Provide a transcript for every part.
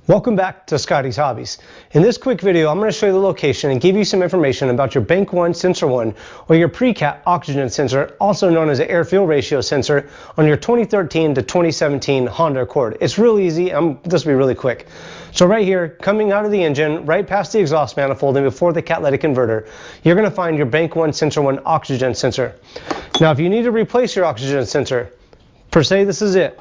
Welcome back to Scotty's Hobbies. In this quick video, I'm going to show you the location and give you some information about your Bank 1 Sensor 1 or your pre-cat oxygen sensor, also known as an air-fuel ratio sensor, on your 2013 to 2017 Honda Accord. It's real easy. This will be really quick. So right here, coming out of the engine, right past the exhaust manifold and before the catalytic converter, you're going to find your Bank 1 Sensor 1 oxygen sensor. Now, if you need to replace your oxygen sensor, per se, this is it.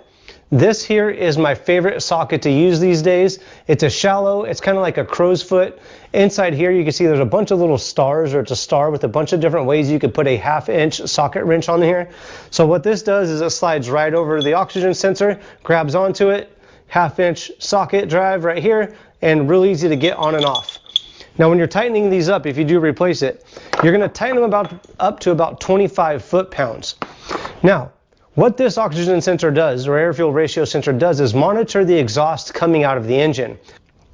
This here is my favorite socket to use these days. It's a shallow, it's kind of like a crow's foot. Inside here you can see there's a bunch of little stars, or it's a star with a bunch of different ways you could put a 1/2 inch socket wrench on here. So what this does is it slides right over the oxygen sensor, grabs onto it, 1/2 inch socket drive right here, and real easy to get on and off. Now when you're tightening these up, if you do replace it, you're going to tighten them up to about 25 foot-pounds. Now, what this oxygen sensor does, or air-fuel ratio sensor does, is monitor the exhaust coming out of the engine.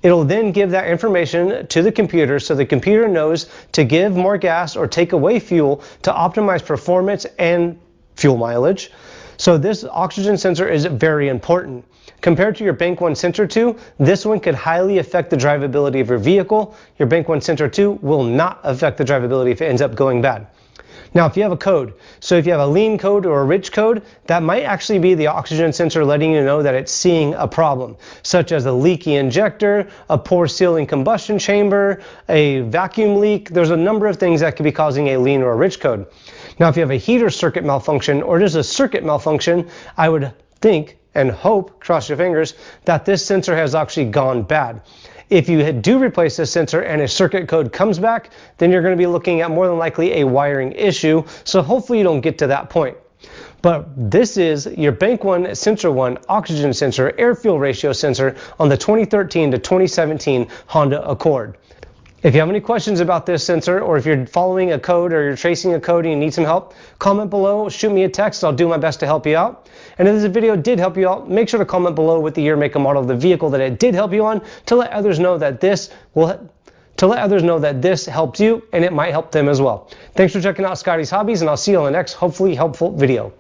It'll then give that information to the computer so the computer knows to give more gas or take away fuel to optimize performance and fuel mileage. So this oxygen sensor is very important. Compared to your Bank 1 Sensor 2, this one could highly affect the drivability of your vehicle. Your Bank 1 Sensor 2 will not affect the drivability if it ends up going bad. Now, if you have a code, so if you have a lean code or a rich code, that might actually be the oxygen sensor letting you know that it's seeing a problem, such as a leaky injector, a poor sealing combustion chamber, a vacuum leak. There's a number of things that could be causing a lean or a rich code. Now, if you have a heater circuit malfunction or just a circuit malfunction, I would think and hope, cross your fingers, that this sensor has actually gone bad. If you do replace this sensor and a circuit code comes back, then you're going to be looking at more than likely a wiring issue, so hopefully you don't get to that point. But this is your Bank 1 Sensor 1 oxygen sensor air-fuel ratio sensor on the 2013 to 2017 Honda Accord. If you have any questions about this sensor, or if you're following a code or you're tracing a code and you need some help, comment below, shoot me a text, I'll do my best to help you out. And if this video did help you out, make sure to comment below with the year, make, and model of the vehicle that it did help you on, to let others know that this helped you and it might help them as well. Thanks for checking out Scotty's Hobbies, and I'll see you on the next hopefully helpful video.